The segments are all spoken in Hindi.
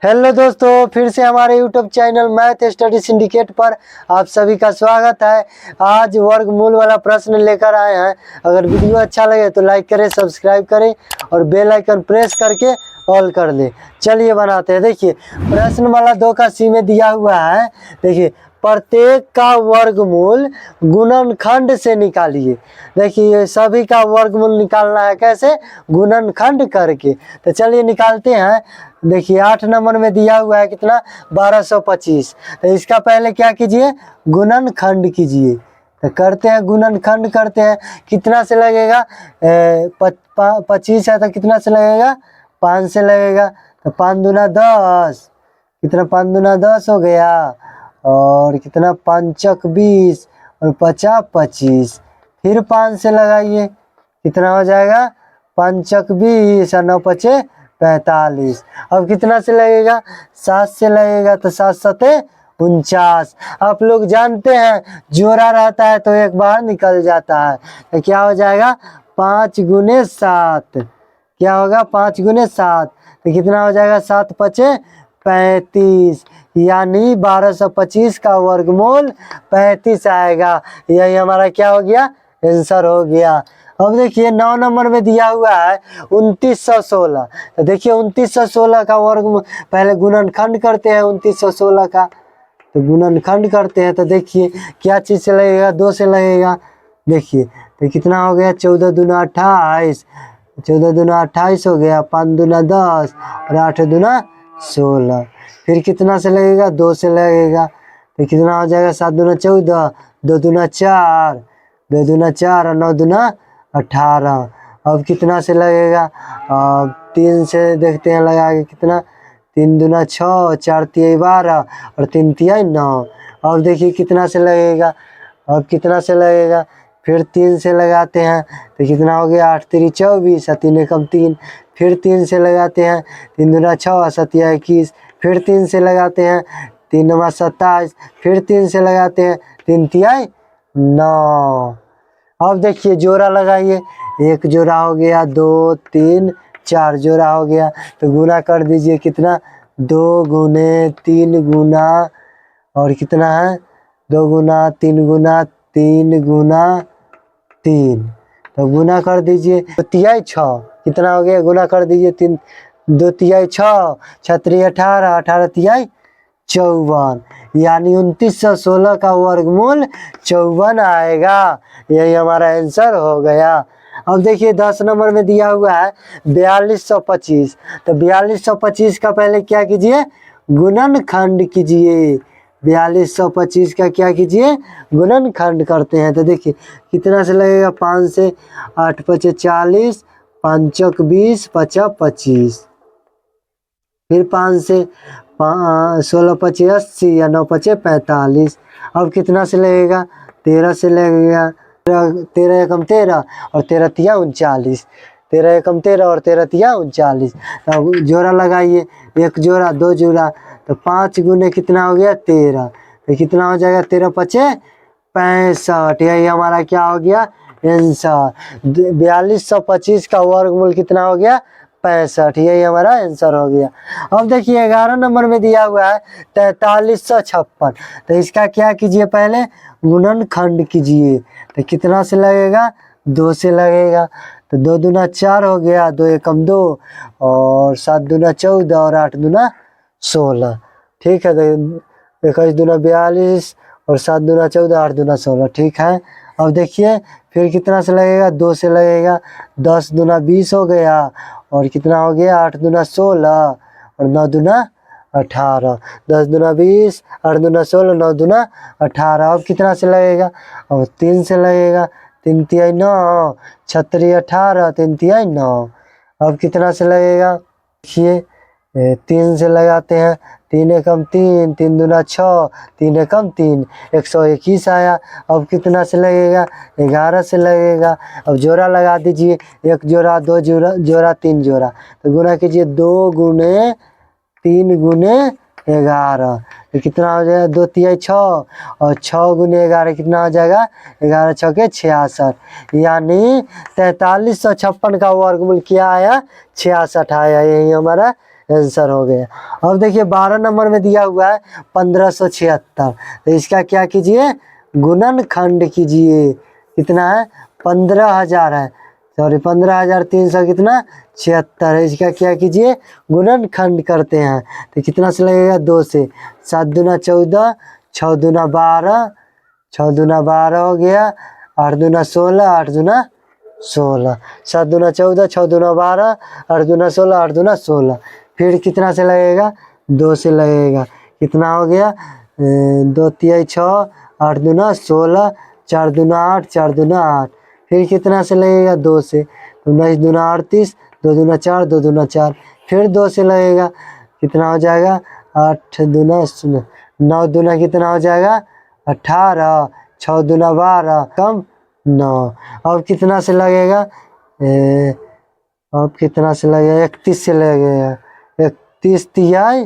हेलो दोस्तों, फिर से हमारे YouTube channel math study syndicate पर आप सभी का स्वागत है। आज वर्गमूल वाला प्रश्न लेकर आए हैं। अगर वीडियो अच्छा लगे तो लाइक करें, सब्सक्राइब करें और बेल आइकन प्रेस करके ऑल कर दें। चलिए बनाते हैं। देखिए प्रश्न वाला 2 का सी में दिया हुआ है। देखिए प्रत्येक का वर्गमूल गुणनखंड से निकालिए। देखिए सभी का वर्गमूल निकालना है, कैसे? गुणनखंड करके। तो चलिए निकालते हैं। देखिए 8 नंबर में दिया हुआ है कितना, 1225। तो इसका पहले क्या कीजिए, गुणनखंड कीजिए। तो करते हैं, गुणनखंड करते हैं। कितना से लगेगा? 25 है तो कितना से लगेगा? 5 से लगेगा। तो 5 दूना 10, कितना 5 दूना 10 हो गया। और कितना 5 चक 20 और 50 25। फिर 5 से लगाइए, कितना हो जाएगा? 5 चक 20 और 9 पचे 45। अब कितना से लगेगा? 7 से लगेगा। तो 7 सते 49। आप लोग जानते हैं जोड़ा रहता है तो एक बार निकल जाता है। तो क्या हो जाएगा? 5 गुने 7। क्या होगा? 5 गुने 7। तो कितना हो जाएगा? 7 पचे 35। यानी 1225 का वर्गमूल 35 आएगा। यही हमारा क्या हो गया? आंसर हो गया। अब देखिए 9 नंबर में दिया हुआ है 2916। तो देखिए 2916 का वर्गमूल, पहले गुणनखंड करते हैं 2916 का। तो गुणनखंड करते हैं तो देखिए क्या चीज़ से लगेगा? 2 से लगेगा। देखिए तो कितना हो गया? 14 दूना 28, 14 दूना 28 हो गया। 5 दूना 10 और 8 दूना 16। फिर कितना से लगेगा? 2 से लगेगा। तो कितना हो जाएगा? 7 दूना 14, 2 दूना 4, 2 दूना 4 और 9 दूना 18। अब कितना से लगेगा? 3 से देखते हैं लगा के, कितना? 3 दूना 6, 4 तिहाई 12 और 3 तिहाई 9। अब देखिए कितना से लगेगा? अब कितना से लगेगा? फिर 3 से लगाते हैं तो कितना हो गया? 8 3 24 और 3 एकम 3। फिर 3 से लगाते हैं, 3 दूना 6 और 7 21। फिर 3 से लगाते हैं, 3 9 27। फिर 3 से लगाते हैं, 3 तिहाई 9। अब देखिए जोड़ा लगाइए। एक जोड़ा हो गया, 2 3 4 जोड़ा हो गया। तो गुना कर दीजिए, कितना? 2 गुने 3 गुना और कितना है? 2 गुना 3 गुना 3 गुना 3। तो गुना कर दीजिए, 2 तिहाई 6। कितना हो गया? गुना कर दीजिए, 3 2 तिहाई 6, 6 3 18, 18 तिहाई 54। यानी 2916 का वर्गमूल 54 आएगा। यही हमारा आंसर हो गया। अब देखिए 10 नंबर में दिया हुआ है 4225। तो 4225 का पहले क्या कीजिए? गुणनखंड कीजिए। 4225 का क्या कीजिए? गुणनखंड करते हैं। तो देखिए कितना से लगेगा? 5 से 8 पचे 40, 5 चक 20, 50 25। फिर 5 से 16 पचे 80 या 9 पचे 45। अब कितना से लगेगा? 13 से लगेगा। 13 एकम 13 और 13 तिया 39। 13 एकम 13 और 13 तिया 39। अब जोड़ा लगाइए, एक जोड़ा 2 जोड़ा। तो 5 गुने कितना हो गया? 13। तो कितना हो जाएगा? 13 पचे 65। यही हमारा क्या हो गया? आंसर। 4225 का वर्गमूल कितना हो गया? 65। यही हमारा आंसर हो गया। अब देखिए 11 नंबर में दिया हुआ है 4356। तो इसका क्या कीजिए? पहले गुणनखंड कीजिए। तो कितना से लगेगा? 2 से लगेगा। तो 2 दूना 4 हो गया, 2 एकम 2 और 7 दूना 14 और 8 दूना 16। ठीक है। तो 21 दूना 42 और 7 दूना 14, 8 दूना 16। ठीक है। अब देखिए फिर कितना से लगेगा? 2 से लगेगा। 10 दूना 20 हो गया और कितना हो गया? 8 दूना 16 और 9 दूना 18। 10 दूना 20, 8 दूना 16, 9 दूना 18। अब कितना से लगेगा? अब 3 से लगेगा। 3 तिहाई 9, 6 18, 3 तिहाई 9। अब कितना से लगेगा? देखिए 3 से लगाते हैं, 3 एकम 3, 3 दूना 6, 3 एकम 3, 121 आया। अब कितना से लगेगा? 11 से लगेगा। अब जोड़ा लगा दीजिए, एक जोड़ा 2 जोड़ा 3 जोड़ा। तो गुना कीजिए, 2 गुने 3 गुने 11। तो कितना हो जाएगा? 2 तिहाई 6 और 6 गुने 11 कितना हो जाएगा? 11 छके 66। यानी 4356 का वर्गमूल क्या आया? 66 आया। यही हमारा आंसर हो गया। अब देखिए 12 नंबर में दिया हुआ है 1576, तो इसका क्या कीजिए, गुणनखंड कीजिए। कितना है, 15,000 है, सॉरी 15,300 कितना 76 है। इसका क्या कीजिए, गुणनखंड करते हैं, तो कितना से लगेगा, 2 से। 7 दूना 14, 6 दूना 12, 6 दूना 12 हो गया, 8 दूना 16, 8 दूना 16, 7 दूना 14, 6 दूना 12, 8 दूना 16, 8 दूना 16। फिर कितना से लगेगा, 2 से लगेगा। कितना हो गया, 2 तिहाई 6, 8 दूना 16, 4 दूना 8, 4 दूना 8। फिर कितना से लगेगा, 2 से, तो 19 दूना 38, 2 दूना 4, 2 दूना 4। फिर 2 से लगेगा, कितना हो जाएगा, 8 दूना 9 दूना कितना हो जाएगा, 18, 6 दूना 12 कम 9। अब कितना से लगेगा, अब कितना से लगेगा, 31 से लगेगा। 31 तिहाई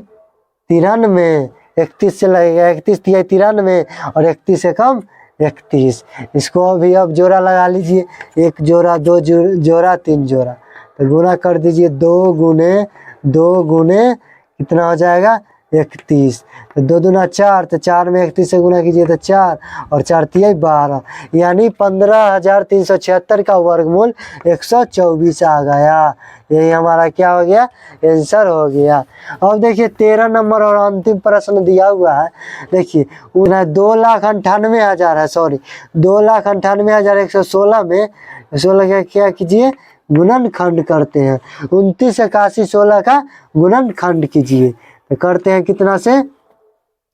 93, 31 से लगेगा, 31 तिहाई 93 और 31 से कम 31। इसको अभी अब जोड़ा लगा लीजिए, 1 जोड़ा 2 जोड़ा 3 जोड़ा, तो गुना कर दीजिए, 2 गुने कितना हो जाएगा, 31। तो 2 दूना 4, तो 4 में 31 से गुना कीजिए तो 4 और 4 तिहाई 12, यानी 15,376 का वर्गमूल 124 आ गया। यही हमारा क्या हो गया, आंसर हो गया। अब देखिए 13 नंबर और अंतिम प्रश्न दिया हुआ है। देखिए 2,98,000 है, सॉरी 2,98,116 में 16 का क्या कीजिए, गुणनखंड करते हैं। 29 81 16 का गुणनखंड कीजिए, तो करते हैं कितना से,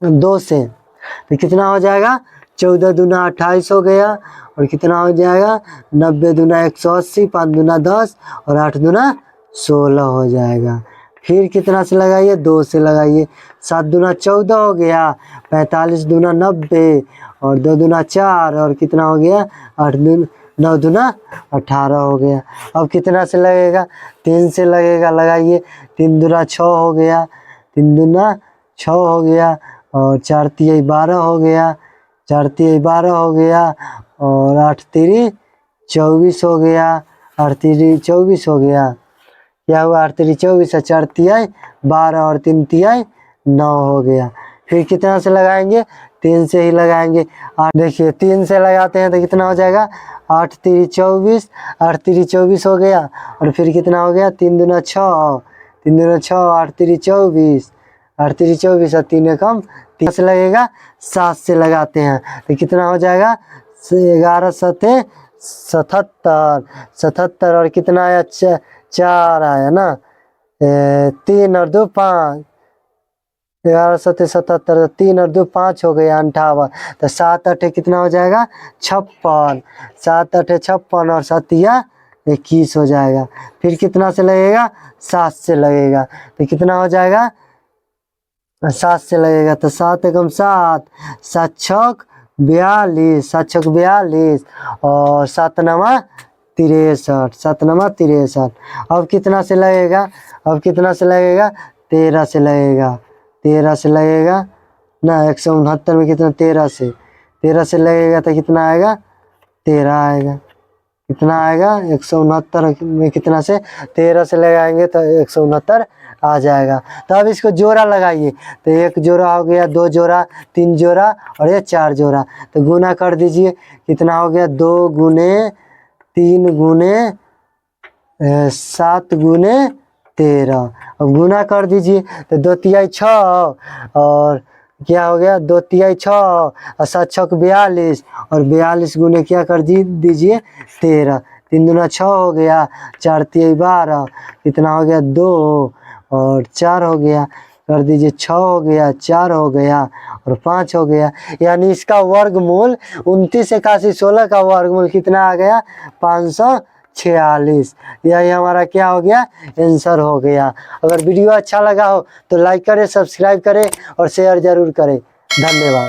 2 से, तो कितना हो जाएगा, 14 दूना 28 हो गया, और कितना हो जाएगा, 90 दूना 180, 5 दूना 10 और 8 दूना 16 हो जाएगा। फिर कितना से लगाइए, 2 से लगाइए, 7 दूना 14 हो गया, 45 दूना 90 और 2 दूना 4 और कितना हो गया, 9 दूना 18 हो गया। अब कितना से लगेगा, 3 से लगेगा, लगाइए, 3 दूना 6 हो गया, 3 दूना 6 हो गया और 4 तिहाई 12 हो गया, 4 तिहाई 12 हो गया और 8 तिरी 24 हो गया, 8 तिरी 24 हो गया। क्या हुआ, 8 तिरी 24 है, 4 तिहाई 12 और 3 तिहाई 9 हो गया। फिर कितना से लगाएंगे, 3 से ही लगाएंगे। 8 देखिए 3 से लगाते हैं तो कितना हो जाएगा, 8 तिरी 24, 8 तिरी 24 हो गया, और फिर कितना हो गया, 3 दूना 6, 3 दूना 6, 8 तिरी 24, 8 तिरी 24 और 3 कम 3 से लगेगा, 7 से लगाते हैं तो कितना हो जाएगा, 11 सते 77, 77 और कितना आया, 4 आया ना, 3 और 2 5, 11 सते 77, 3 और 2 5 हो गया 58, तो 7 8 कितना हो जाएगा, 56, 7 8 56 और 7 या 21 हो जाएगा। फिर कितना से लगेगा, 7 से लगेगा, तो कितना हो जाएगा, 7 से लगेगा, तो 7 एकम 7, 7 छक 42, 7 छक 42 और 7 नमा 63, 7 नमा 63। अब कितना से लगेगा, अब कितना से लगेगा, 13 से लगेगा, 13 से लगेगा ना, 169 में कितना, 13 से लगेगा तो कितना आएगा, 13 आएगा। कितना आएगा, 169 में कितना से 13 से लगाएंगे तो 169 आ जाएगा। तो अब इसको जोड़ा लगाइए, तो 1 जोड़ा हो गया, 2 जोड़ा, 3 जोड़ा और ये 4 जोड़ा, तो गुना कर दीजिए, कितना हो गया, 2 गुने 3 गुने 7 गुने 13। अब गुना कर दीजिए, तो 2 तिहाई 6 और क्या हो गया, 2 तिहाई 6 और 7 छक 42 और 42 गुने क्या कर दीजिए, 13, 3 दूना 6 हो गया, 4 तिहाई 12, कितना हो गया, 2 और 4 हो गया, कर दीजिए, 6 हो गया, 4 हो गया और 5 हो गया। यानी इसका वर्गमूल 29 81 16 का वर्गमूल कितना आ गया, 546। यही हमारा क्या हो गया, आंसर हो गया। अगर वीडियो अच्छा लगा हो तो लाइक करें, सब्सक्राइब करें और शेयर जरूर करें। धन्यवाद।